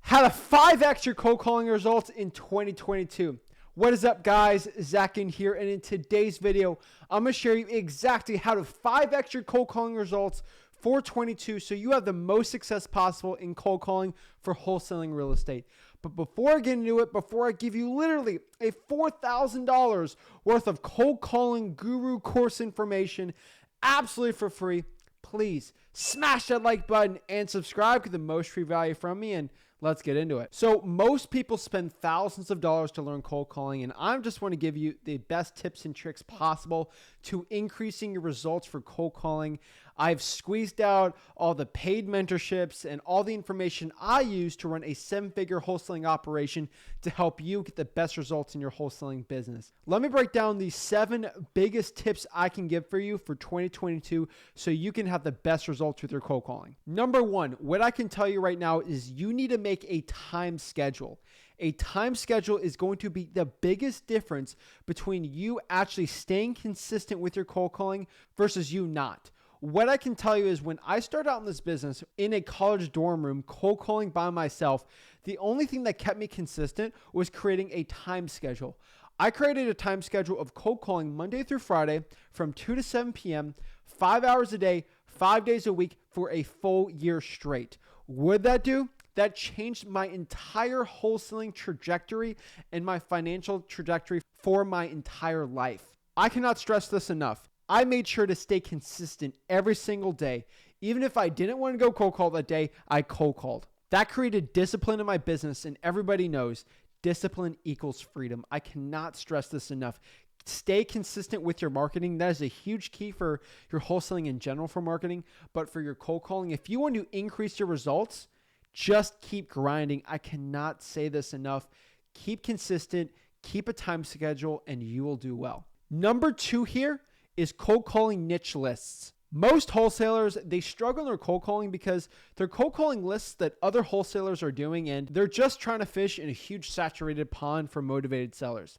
How to 5x your cold calling results in 2022. What is up, guys? Zach in here, and in today's video, I'm going to share you exactly how to 5x your cold calling results for 22 so you have the most success possible in cold calling for wholesaling real estate. But before I get into it, before I give you literally a $4,000 worth of cold calling guru course information absolutely for free, please smash that like button and subscribe to the most free value from me, and let's get into it. So most people spend thousands of dollars to learn cold calling, and I just want to give you the best tips and tricks possible to increasing your results for cold calling. I've squeezed out all the paid mentorships and all the information I use to run a 7-figure wholesaling operation to help you get the best results in your wholesaling business. Let me break down the 7 biggest tips I can give for you for 2022 so you can have the best results with your cold calling. Number 1, what I can tell you right now is you need to make a time schedule. A time schedule is going to be the biggest difference between you actually staying consistent with your cold calling versus you not. What I can tell you is when I started out in this business in a college dorm room, cold calling by myself, the only thing that kept me consistent was creating a time schedule. I created a time schedule of cold calling Monday through Friday from 2 to 7 p.m., 5 hours a day, 5 days a week for a full year straight. What did that do? That changed my entire wholesaling trajectory and my financial trajectory for my entire life. I cannot stress this enough. I made sure to stay consistent every single day. Even if I didn't want to go cold call that day, I cold called. That created discipline in my business, and everybody knows discipline equals freedom. I cannot stress this enough. Stay consistent with your marketing. That is a huge key for your wholesaling in general for marketing, but for your cold calling, if you want to increase your results, just keep grinding. I cannot say this enough. Keep consistent, keep a time schedule, and you will do well. Number 2 here is cold calling niche lists. Most wholesalers, they struggle in their cold calling because they're cold calling lists that other wholesalers are doing, and they're just trying to fish in a huge saturated pond for motivated sellers.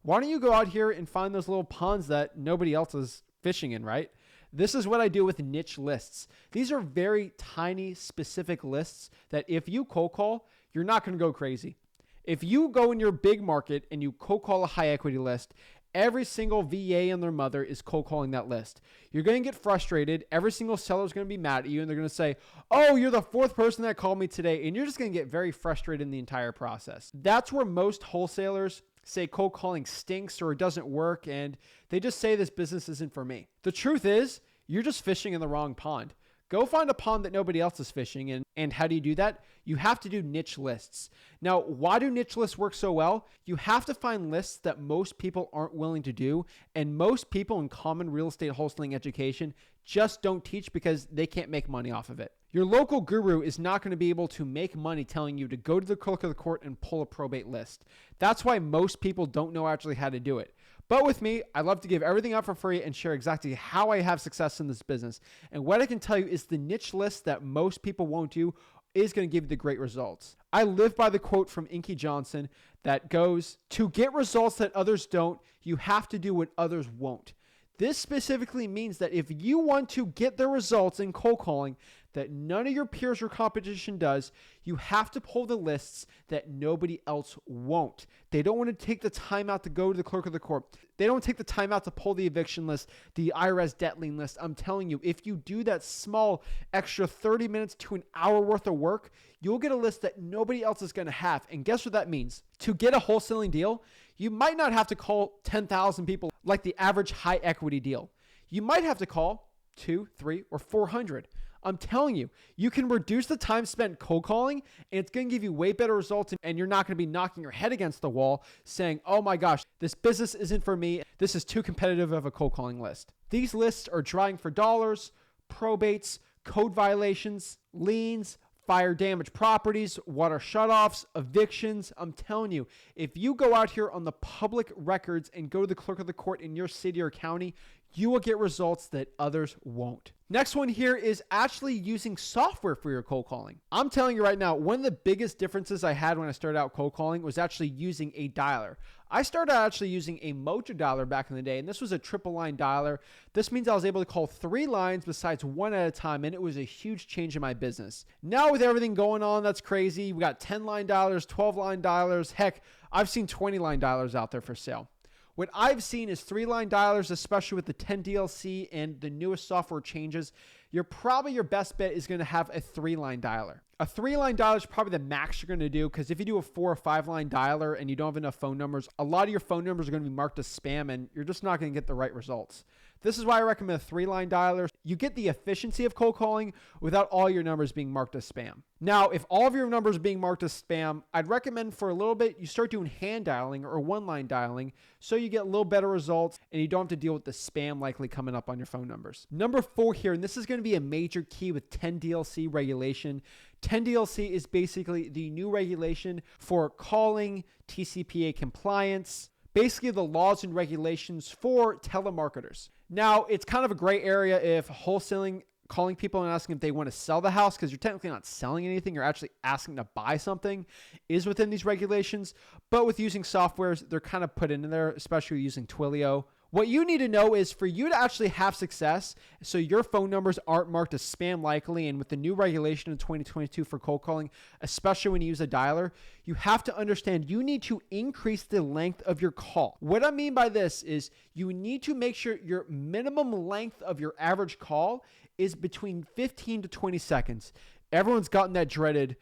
Why don't you go out here and find those little ponds that nobody else is fishing in, right? This is what I do with niche lists. These are very tiny, specific lists that if you cold call, you're not going to go crazy. If you go in your big market and you cold call a high equity list, every single VA and their mother is cold calling that list. You're going to get frustrated. Every single seller is going to be mad at you, and they're going to say, oh, you're the 4th person that called me today. And you're just going to get very frustrated in the entire process. That's where most wholesalers say cold calling stinks or it doesn't work, and they just say this business isn't for me. The truth is, you're just fishing in the wrong pond. Go find a pond that nobody else is fishing in. And how do you do that? You have to do niche lists. Now, why do niche lists work so well? You have to find lists that most people aren't willing to do. And most people in common real estate wholesaling education just don't teach because they can't make money off of it. Your local guru is not going to be able to make money telling you to go to the clerk of the court and pull a probate list. That's why most people don't know actually how to do it. But with me, I love to give everything out for free and share exactly how I have success in this business. And what I can tell you is the niche list that most people won't do is going to give you the great results. I live by the quote from Inky Johnson that goes, to get results that others don't, you have to do what others won't. This specifically means that if you want to get the results in cold calling that none of your peers or competition does, you have to pull the lists that nobody else won't. They don't want to take the time out to go to the clerk of the court. They don't take the time out to pull the eviction list, the IRS debt lien list. I'm telling you, if you do that small extra 30 minutes to an hour worth of work, you'll get a list that nobody else is going to have. And guess what that means? To get a wholesaling deal, you might not have to call 10,000 people like the average high equity deal. You might have to call 2, 3, or 400. I'm telling you, you can reduce the time spent cold calling, and it's going to give you way better results, and you're not going to be knocking your head against the wall saying, oh my gosh, this business isn't for me. This is too competitive of a cold calling list. These lists are trying for dollars, probates, code violations, liens, fire damage properties, water shutoffs, evictions. I'm telling you, if you go out here on the public records and go to the clerk of the court in your city or county, you will get results that others won't. Next one here is actually using software for your cold calling. I'm telling you right now, one of the biggest differences I had when I started out cold calling was actually using a dialer. I started out actually using a mojo dialer back in the day, and this was a triple line dialer. This means I was able to call 3 lines besides one at a time, and it was a huge change in my business. Now with everything going on, that's crazy. We got 10 line dialers, 12 line dialers. Heck, I've seen 20 line dialers out there for sale. What I've seen is 3 line dialers, especially with the 10 DLC and the newest software changes. Your best bet is going to have a 3 line dialer. A 3 line dialer is probably the max you're going to do, because if you do a 4 or 5 line dialer and you don't have enough phone numbers, a lot of your phone numbers are going to be marked as spam and you're just not going to get the right results. This is why I recommend a 3 line dialer. You get the efficiency of cold calling without all your numbers being marked as spam. Now, if all of your numbers are being marked as spam, I'd recommend for a little bit, you start doing hand dialing or 1 line dialing so you get a little better results and you don't have to deal with the spam likely coming up on your phone numbers. Number 4 here, and this is going to be a major key with 10 DLC regulation. 10 DLC is basically the new regulation for calling, TCPA compliance, basically the laws and regulations for telemarketers. Now, it's kind of a gray area if wholesaling, calling people and asking if they want to sell the house, because you're technically not selling anything, you're actually asking to buy something, is within these regulations. But with using softwares, they're kind of put in there, especially using Twilio. What you need to know is for you to actually have success, so your phone numbers aren't marked as spam likely, and with the new regulation in 2022 for cold calling, especially when you use a dialer, you have to understand you need to increase the length of your call. What I mean by this is you need to make sure your minimum length of your average call is between 15 to 20 seconds. Everyone's gotten that dreaded,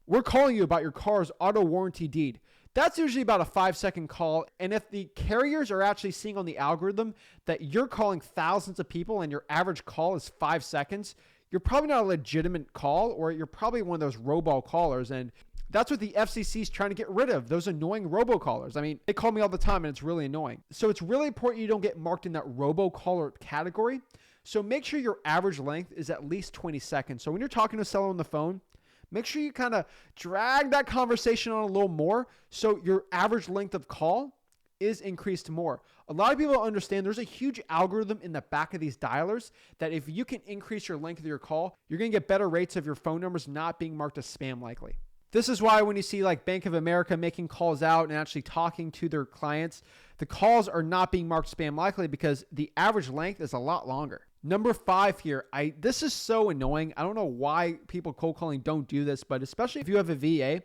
we're calling you about your car's auto warranty deed. That's usually about a 5-second call. And if the carriers are actually seeing on the algorithm that you're calling thousands of people and your average call is 5 seconds, you're probably not a legitimate call, or you're probably one of those robocallers. And that's what the FCC is trying to get rid of, those annoying robocallers. I mean, they call me all the time and it's really annoying. So it's really important you don't get marked in that robocaller category. So make sure your average length is at least 20 seconds. So when you're talking to a seller on the phone, make sure you kind of drag that conversation on a little more so your average length of call is increased more. A lot of people don't understand there's a huge algorithm in the back of these dialers that if you can increase your length of your call, you're going to get better rates of your phone numbers not being marked as spam likely. This is why when you see like Bank of America making calls out and actually talking to their clients, the calls are not being marked spam likely because the average length is a lot longer. Number 5 here, this is so annoying. I don't know why people cold calling don't do this, but especially if you have a VA,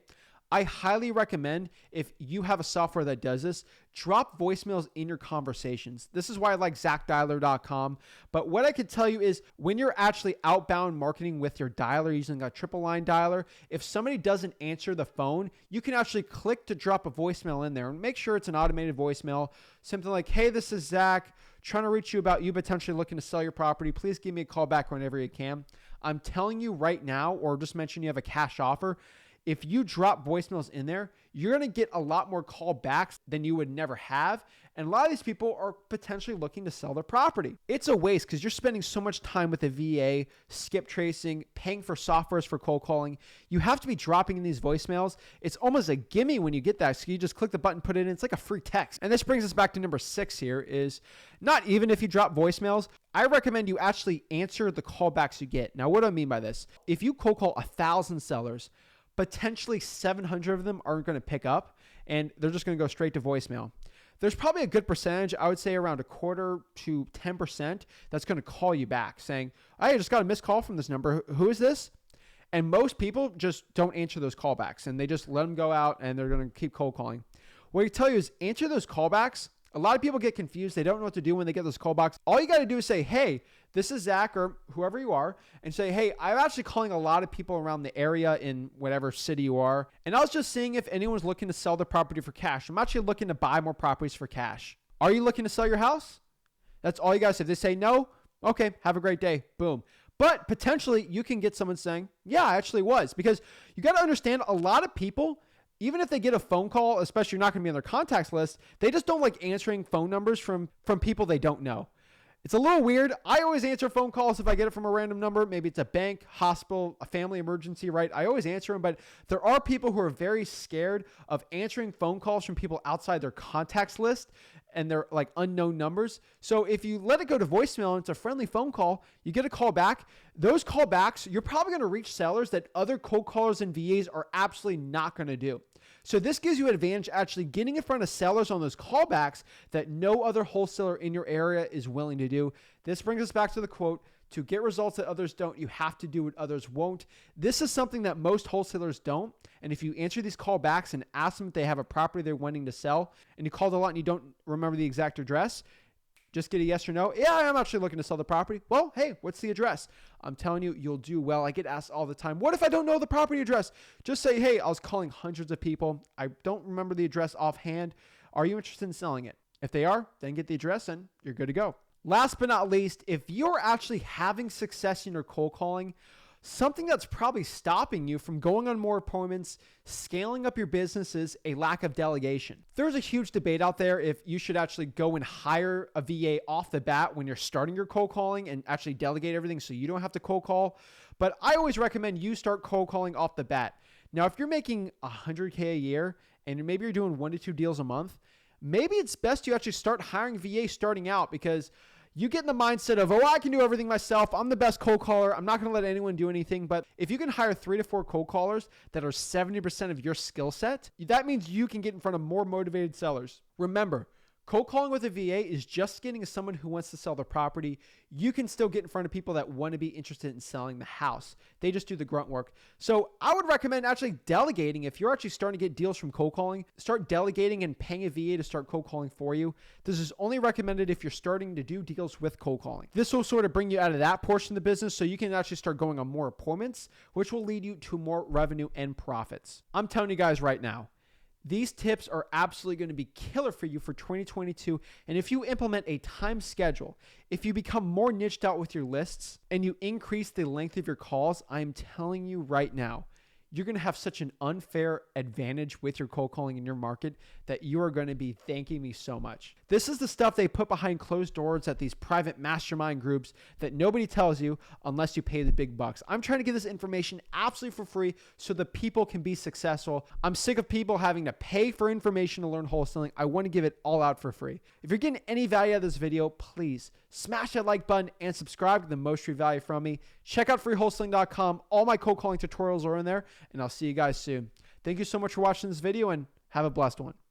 I highly recommend, if you have a software that does this, drop voicemails in your conversations. This is why I like ZachDialer.com. But what I could tell you is when you're actually outbound marketing with your dialer using a triple line dialer, if somebody doesn't answer the phone, you can actually click to drop a voicemail in there and make sure it's an automated voicemail. Something like, hey, this is Zach, trying to reach you about you potentially looking to sell your property. Please give me a call back whenever you can. I'm telling you right now, or just mention you have a cash offer. If you drop voicemails in there, you're going to get a lot more callbacks than you would never have. And a lot of these people are potentially looking to sell their property. It's a waste because you're spending so much time with the VA, skip tracing, paying for softwares for cold calling. You have to be dropping in these voicemails. It's almost a gimme when you get that. So you just click the button, put it in. It's like a free text. And this brings us back to number 6 here is not even if you drop voicemails, I recommend you actually answer the callbacks you get. Now, what do I mean by this? If you cold call 1,000 sellers, potentially 700 of them aren't going to pick up and they're just going to go straight to voicemail. There's probably a good percentage, I would say around a quarter to 10%, that's going to call you back saying, I just got a missed call from this number. Who is this? And most people just don't answer those callbacks and they just let them go out and they're going to keep cold calling. What I tell you is answer those callbacks. A lot of people get confused. They don't know what to do when they get those callbacks. All you got to do is say, hey, this is Zach or whoever you are, and say, hey, I'm actually calling a lot of people around the area in whatever city you are. And I was just seeing if anyone's looking to sell their property for cash. I'm actually looking to buy more properties for cash. Are you looking to sell your house? That's all you guys say. If they say no, okay, have a great day. Boom. But potentially you can get someone saying, yeah, I actually was. Because you got to understand a lot of people, even if they get a phone call, especially you're not going to be on their contacts list, they just don't like answering phone numbers from people they don't know. It's a little weird. I always answer phone calls if I get it from a random number. Maybe it's a bank, hospital, a family emergency, right? I always answer them, but there are people who are very scared of answering phone calls from people outside their contacts list. and they're like unknown numbers. So if you let it go to voicemail and it's a friendly phone call, you get a call back. Those callbacks, you're probably going to reach sellers that other cold callers and VAs are absolutely not going to do. So this gives you an advantage actually getting in front of sellers on those callbacks that no other wholesaler in your area is willing to do. This brings us back to the quote, to get results that others don't, you have to do what others won't. This is something that most wholesalers don't. And if you answer these callbacks and ask them if they have a property they're wanting to sell, and you called a lot and you don't remember the exact address, just get a yes or no. Yeah, I'm actually looking to sell the property. Well, hey, what's the address? I'm telling you, you'll do well. I get asked all the time, what if I don't know the property address? Just say, hey, I was calling hundreds of people. I don't remember the address offhand. Are you interested in selling it? If they are, then get the address and you're good to go. Last but not least, if you're actually having success in your cold calling, something that's probably stopping you from going on more appointments, scaling up your business is a lack of delegation. There's a huge debate out there if you should actually go and hire a VA off the bat when you're starting your cold calling and actually delegate everything so you don't have to cold call. But I always recommend you start cold calling off the bat. Now, if you're making $100K a year and maybe you're doing 1 to 2 deals a month, maybe it's best you actually start hiring VA starting out, because you get in the mindset of, oh, I can do everything myself. I'm the best cold caller. I'm not going to let anyone do anything. But if you can hire 3 to 4 cold callers that are 70% of your skill set, that means you can get in front of more motivated sellers. Remember, cold calling with a VA is just getting someone who wants to sell their property. You can still get in front of people that want to be interested in selling the house. They just do the grunt work. So I would recommend actually delegating. If you're actually starting to get deals from cold calling, start delegating and paying a VA to start cold calling for you. This is only recommended if you're starting to do deals with cold calling. This will sort of bring you out of that portion of the business so you can actually start going on more appointments, which will lead you to more revenue and profits. I'm telling you guys right now, these tips are absolutely going to be killer for you for 2022. And if you implement a time schedule, if you become more niched out with your lists and you increase the length of your calls, I'm telling you right now, you're going to have such an unfair advantage with your cold calling in your market that you are going to be thanking me so much. This is the stuff they put behind closed doors at these private mastermind groups that nobody tells you unless you pay the big bucks. I'm trying to give this information absolutely for free so the people can be successful. I'm sick of people having to pay for information to learn wholesaling. I want to give it all out for free. If you're getting any value out of this video, please smash that like button and subscribe to the most free value from me. Check out freewholesaling.com. All my cold calling tutorials are in there, and I'll see you guys soon. Thank you so much for watching this video, and have a blessed one.